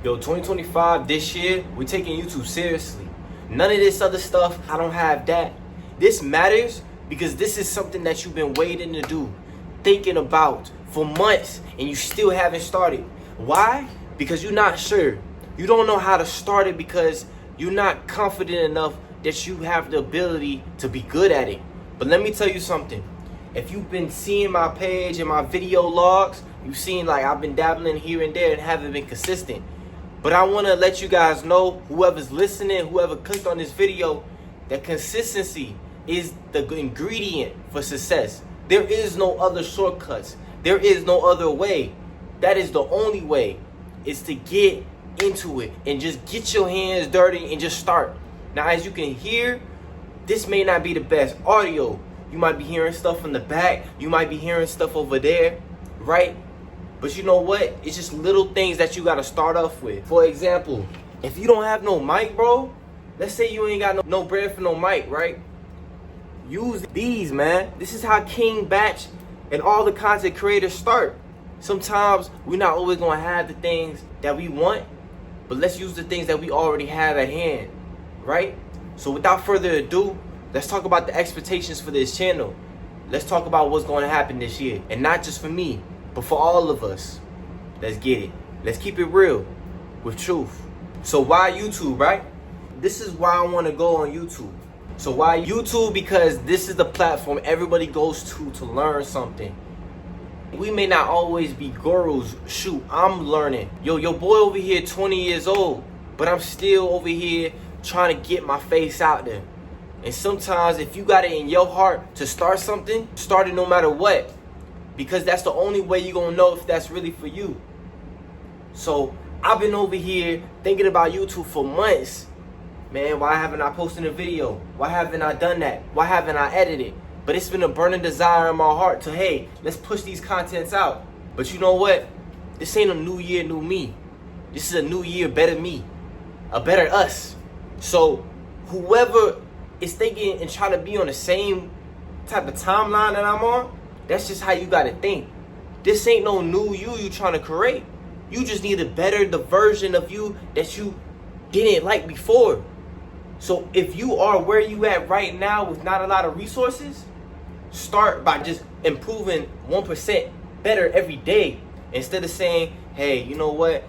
Yo, 2025, this year, we're taking YouTube seriously. None of this other stuff, I don't have that. This matters because this is something that you've been waiting to do, thinking about for months, and you still haven't started. Why? Because you're not sure. You don't know how to start it because you're not confident enough that you have the ability to be good at it. But let me tell you something. If you've been seeing my page and my video logs, you've seen like I've been dabbling here and there and haven't been consistent. But I want to let you guys know, whoever's listening, whoever clicked on this video, that consistency is the ingredient for success. There is no other shortcuts. There is no other way. That is the only way, is to get into it and just get your hands dirty and just start. Now, as you can hear, this may not be the best audio. You might be hearing stuff in the back. You might be hearing stuff over there, right? But you know what? It's just little things that you got to start off with. For example, if you don't have no mic, bro, let's say you ain't got no bread for no mic, right? Use these, man. This is how King Batch and all the content creators start. Sometimes we're not always going to have the things that we want, but let's use the things that we already have at hand, right? So without further ado, let's talk about the expectations for this channel. Let's talk about what's going to happen this year. And not just for me, but for all of us. Let's get it. Let's keep it real with truth. So why YouTube, right? This is why I want to go on YouTube. So why YouTube? Because this is the platform everybody goes to learn something. We may not always be gurus. Shoot, I'm learning. Yo, your boy over here 20 years old, but I'm still over here trying to get my face out there. And sometimes if you got it in your heart to start something, start it no matter what. Because that's the only way you're going to know if that's really for you. So I've been over here thinking about YouTube for months. Man, why haven't I posted a video? Why haven't I done that? Why haven't I edited? But it's been a burning desire in my heart to, hey, let's push these contents out. But you know what? This ain't a new year, new me. This is a new year, better me. A better us. So whoever is thinking and trying to be on the same type of timeline that I'm on, that's just how you gotta think. This ain't no new you trying to create. You just need to better the version of you that you didn't like before. So if you are where you at right now with not a lot of resources, start by just improving 1% better every day. Instead of saying, hey, you know what?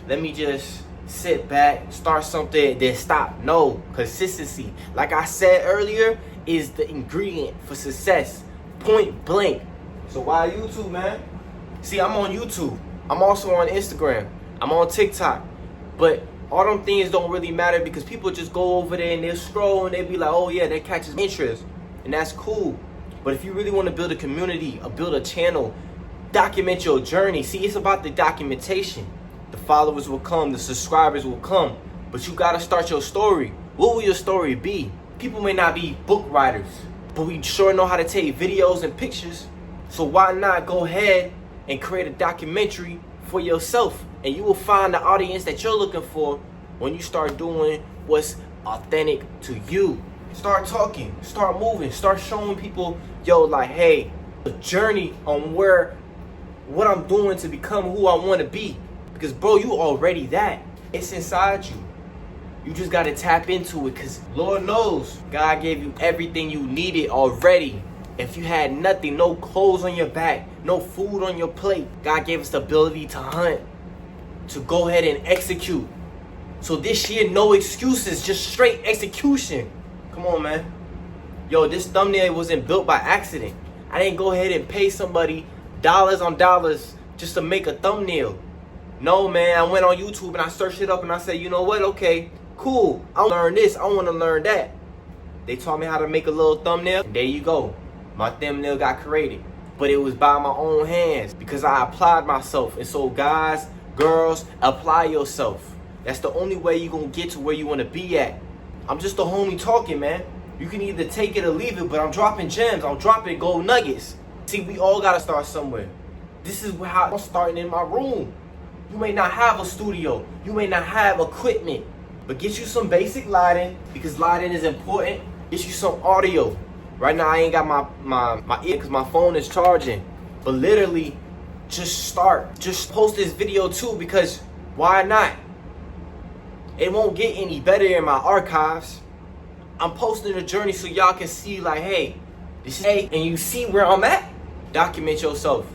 Let me just sit back, start something, then stop. No, consistency, like I said earlier, is the ingredient for success. Point blank. So why YouTube, man? See, I'm on YouTube. I'm also on Instagram. I'm on TikTok. But all them things don't really matter because people just go over there and they'll scroll and they'll be like, oh yeah, that catches interest. And that's cool. But if you really want to build a community or build a channel, document your journey. See, it's about the documentation. The followers will come, the subscribers will come. But you got to start your story. What will your story be? People may not be book writers, but we sure know how to take videos and pictures. So why not go ahead and create a documentary for yourself? And you will find the audience that you're looking for when you start doing what's authentic to you. Start talking, start moving, start showing people, yo, like, hey, the journey on what I'm doing to become who I want to be. Because, bro, you already that. It's inside you. You just got to tap into it because Lord knows God gave you everything you needed already. If you had nothing, no clothes on your back, no food on your plate, God gave us the ability to hunt, to go ahead and execute. So this year, no excuses, just straight execution. Come on, man. Yo, this thumbnail wasn't built by accident. I didn't go ahead and pay somebody dollars on dollars just to make a thumbnail. No, man, I went on YouTube and I searched it up and I said, you know what? Okay, cool. I want to learn this. I want to learn that. They taught me how to make a little thumbnail. And there you go. My thumbnail got created. But it was by my own hands because I applied myself. And so guys, girls, apply yourself. That's the only way you're going to get to where you want to be at. I'm just a homie talking, man. You can either take it or leave it, but I'm dropping gems. I'm dropping gold nuggets. See, we all got to start somewhere. This is how I'm starting in my room. You may not have a studio. You may not have equipment. But get you some basic lighting because lighting is important. Get you some audio. Right now I ain't got my ear because my phone is charging. But literally, just start. Just post this video too because Why not? It won't get any better in my archives. I'm posting a journey so y'all can see like, hey, this is and you see where I'm at. Document yourself.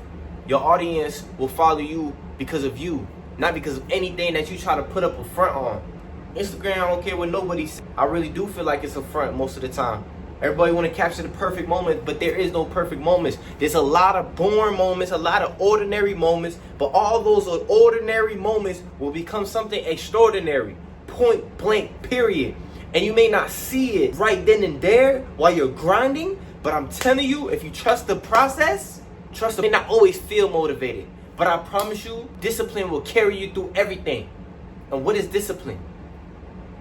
Your audience will follow you because of you, not because of anything that you try to put up a front on. Instagram, I don't care what nobody says. I really do feel like it's a front most of the time. Everybody want to capture the perfect moment, but there is no perfect moments. There's a lot of boring moments, a lot of ordinary moments, but all those ordinary moments will become something extraordinary. Point blank, period. And you may not see it right then and there while you're grinding, but I'm telling you, if you trust the process, you may not always feel motivated. But I promise you, discipline will carry you through everything. And what is discipline?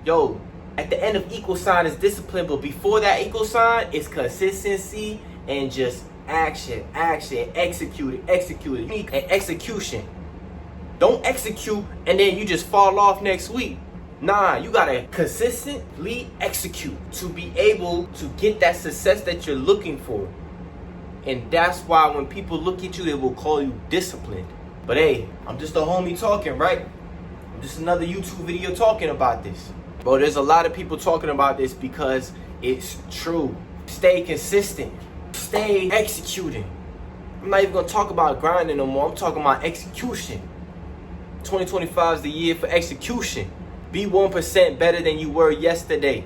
Yo, at the end of equal sign is discipline, but before that equal sign is consistency and just action, execute it, and execution. Don't execute and then you just fall off next week. Nah, you gotta consistently execute to be able to get that success that you're looking for. And that's why when people look at you, they will call you disciplined. But hey, I'm just a homie talking, right? I'm just another YouTube video talking about this. Bro, there's a lot of people talking about this because it's true. Stay consistent. Stay executing. I'm not even gonna talk about grinding no more. I'm talking about execution. 2025 is the year for execution. Be 1% better than you were yesterday.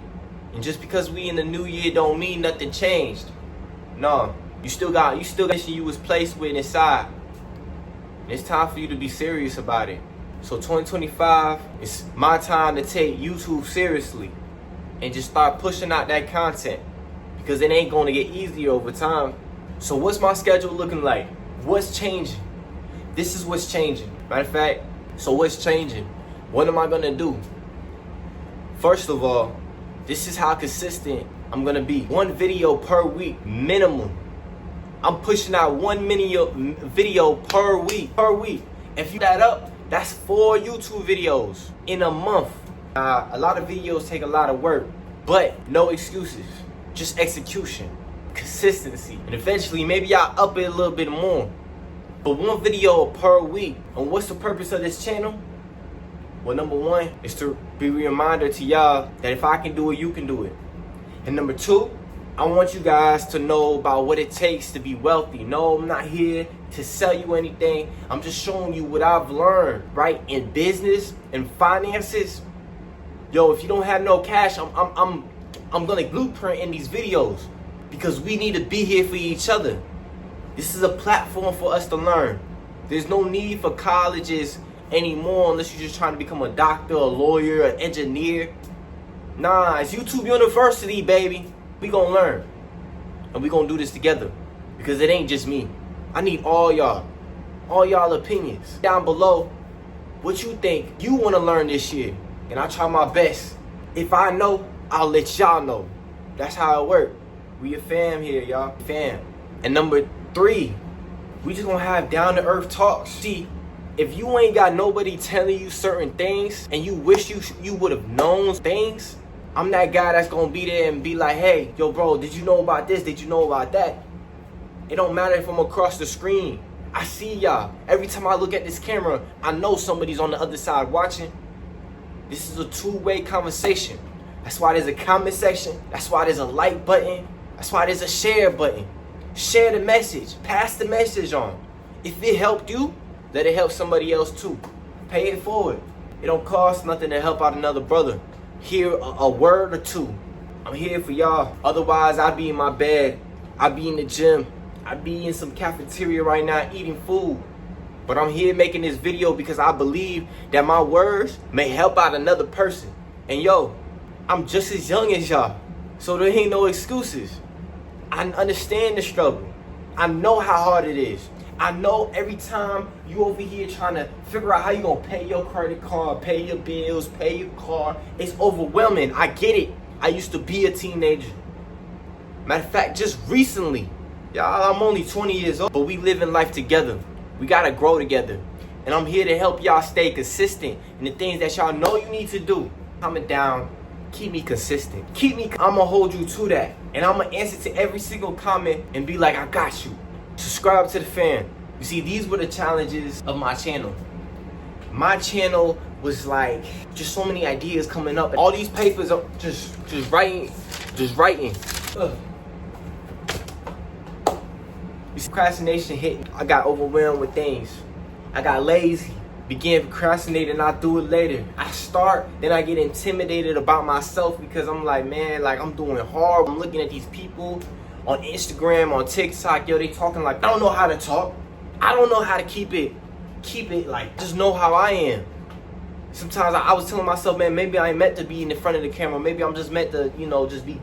And just because we in the new year don't mean nothing changed. No, you still got you was placed with inside. And it's time for you to be serious about it. So 2025, it's my time to take YouTube seriously and just start pushing out that content because it ain't going to get easier over time. So what's my schedule looking like? What's changing? This is what's changing. Matter of fact, so what's changing? What am I going to do? First of all, this is how consistent I'm going to be. One video per week, minimum. I'm pushing out one video per week. If you add that up, that's 4 YouTube videos in a month. A lot of videos take a lot of work, but no excuses. Just execution, consistency, and eventually maybe I'll up it a little bit more. But one video per week. And what's the purpose of this channel? Well, number one is to be a reminder to y'all that if I can do it, you can do it. And number two, I want you guys to know about what it takes to be wealthy. No, I'm not here to sell you anything. I'm just showing you what I've learned, right? In business and finances. Yo, if you don't have no cash, I'm gonna blueprint in these videos because we need to be here for each other. This is a platform for us to learn. There's no need for colleges anymore unless you're just trying to become a doctor, a lawyer, an engineer. Nah, it's YouTube University, baby. We gonna learn. And we gonna do this together. Because it ain't just me. I need all y'all opinions. Down below, what you think you wanna learn this year. And I try my best. If I know, I'll let y'all know. That's how it works. We a fam here, y'all. Fam. And number 3, we just gonna have down to earth talks. See, if you ain't got nobody telling you certain things and you wish you would have known things, I'm that guy that's gonna be there and be like, hey, yo bro, did you know about this? Did you know about that? It don't matter if I'm across the screen. I see y'all. Every time I look at this camera, I know somebody's on the other side watching. This is a two-way conversation. That's why there's a comment section. That's why there's a like button. That's why there's a share button. Share the message. Pass the message on. If it helped you, let it help somebody else too. Pay it forward. It don't cost nothing to help out another brother. Hear a word or two. I'm here for y'all. Otherwise, I'd be in my bed. I'd be in the gym. I'd be in some cafeteria right now eating food. But I'm here making this video because I believe that my words may help out another person. And yo, I'm just as young as y'all. So there ain't no excuses. I understand the struggle. I know how hard it is. I know every time you over here trying to figure out how you gonna pay your credit card, pay your bills, pay your car, it's overwhelming. I get it. I used to be a teenager. Matter of fact, just recently, y'all, I'm only 20 years old, but we live in life together. We gotta grow together. And I'm here to help y'all stay consistent in the things that y'all know you need to do. Comment down, keep me consistent. I'ma hold you to that. And I'ma answer to every single comment and be like, I got you. Subscribe to the fam. You see, these were the challenges of my channel. My channel was like just so many ideas coming up. All these papers are just writing. Ugh. Procrastination hit me. I got overwhelmed with things. I got lazy. Began procrastinating, I'll do it later. I start, then I get intimidated about myself because I'm like, man, like I'm doing hard. I'm looking at these people on Instagram, on TikTok, yo, they talking like, I don't know how to talk. I don't know how to keep it like, just know how I am. Sometimes I was telling myself, man, maybe I ain't meant to be in the front of the camera. Maybe I'm just meant to, you know, just be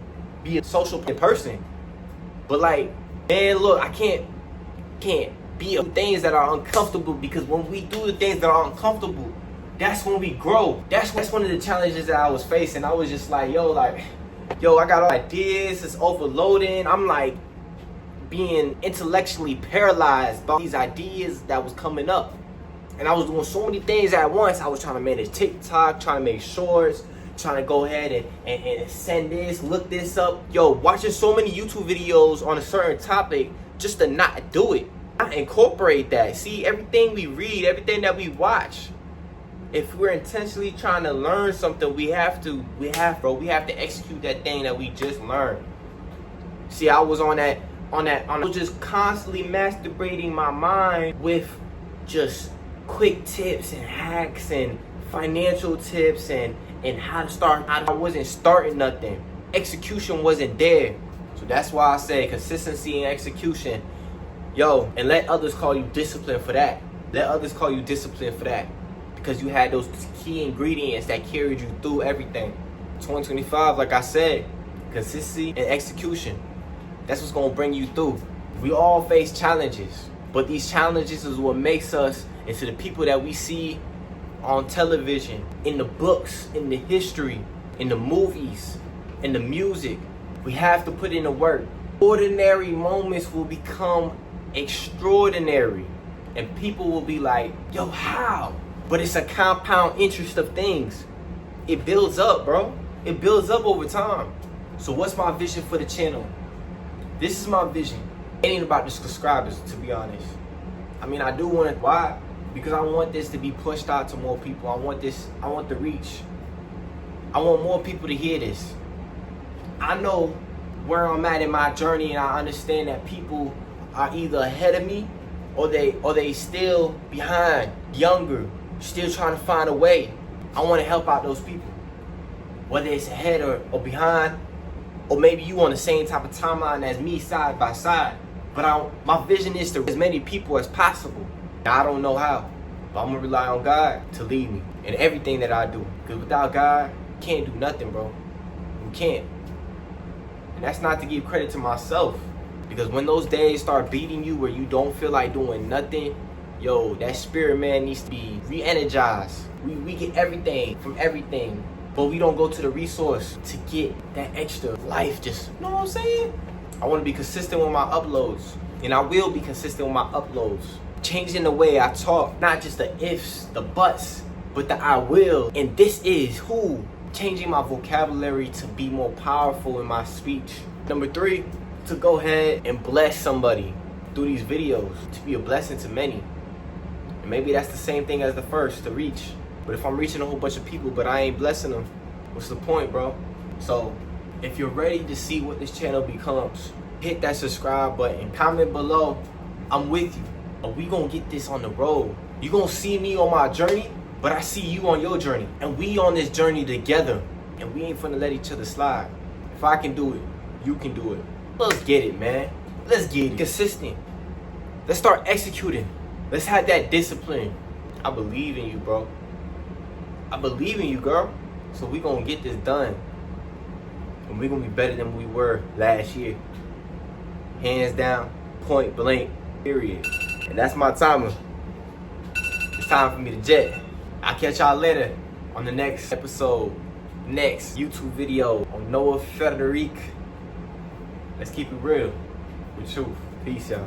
a social person. But like, man, look, I can't be things that are uncomfortable, because when we do the things that are uncomfortable, that's when we grow. That's one of the challenges that I was facing. I was just like, yo, I got all ideas, it's overloading. I'm like being intellectually paralyzed by these ideas that was coming up. And I was doing so many things at once. I was trying to manage TikTok, trying to make shorts, trying to go ahead and send this, look this up. Yo, watching so many YouTube videos on a certain topic just to not do it. I incorporate that. See, everything we read, everything that we watch, if we're intentionally trying to learn something, we have to execute that thing that we just learned. See, I was I was just constantly masturbating my mind with just quick tips and hacks and financial tips and how to start. I wasn't starting nothing. Execution wasn't there. So that's why I say consistency and execution. Yo, and let others call you disciplined for that. Let others call you disciplined for that. Because you had those key ingredients that carried you through everything. 2025, like I said, consistency and execution. That's what's gonna bring you through. We all face challenges, but these challenges is what makes us into the people that we see on television, in the books, in the history, in the movies, in the music. We have to put in the work. Ordinary moments will become extraordinary, and people will be like, yo, how? But it's a compound interest of things. It builds up, bro. It builds up over time. So what's my vision for the channel? This is my vision. It ain't about the subscribers, to be honest. I mean, I do want it. Why? Because I want this to be pushed out to more people. I want the reach. I want more people to hear this. I know where I'm at in my journey, and I understand that people are either ahead of me or they still behind, younger, still trying to find a way. I want to help out those people, whether it's ahead or behind, or maybe you on the same type of timeline as me, side by side. But my vision is to reach as many people as possible. Now, I don't know how, but I'm gonna rely on God to lead me in everything that I do. Because without God, you can't do nothing, bro. You can't. And that's not to give credit to myself. Because when those days start beating you where you don't feel like doing nothing, yo, that spirit man needs to be re-energized. We get everything from everything, but we don't go to the resource to get that extra life. Just, you know what I'm saying? I want to be consistent with my uploads, and I will be consistent with my uploads. Changing the way I talk, not just the ifs, the buts, but the I will, and this is who. Changing my vocabulary to be more powerful in my speech. Number 3, to go ahead and bless somebody through these videos, to be a blessing to many. And maybe that's the same thing as the first, to reach. But if I'm reaching a whole bunch of people but I ain't blessing them, what's the point, bro? So if you're ready to see what this channel becomes, hit that subscribe button, comment below. I'm with you. We gonna get this on the road. You gonna see me on my journey, but I see you on your journey. And we on this journey together. And we ain't finna let each other slide. If I can do it, you can do it. Let's get it, man. Let's get it. Consistent. Let's start executing. Let's have that discipline. I believe in you, bro. I believe in you, girl. So we gonna get this done. And we gonna be better than we were last year. Hands down, point blank, period. And that's my timer. It's time for me to jet. I'll catch y'all later on the next episode, next YouTube video on Noah Frederick. Let's keep it real with truth. Peace, y'all.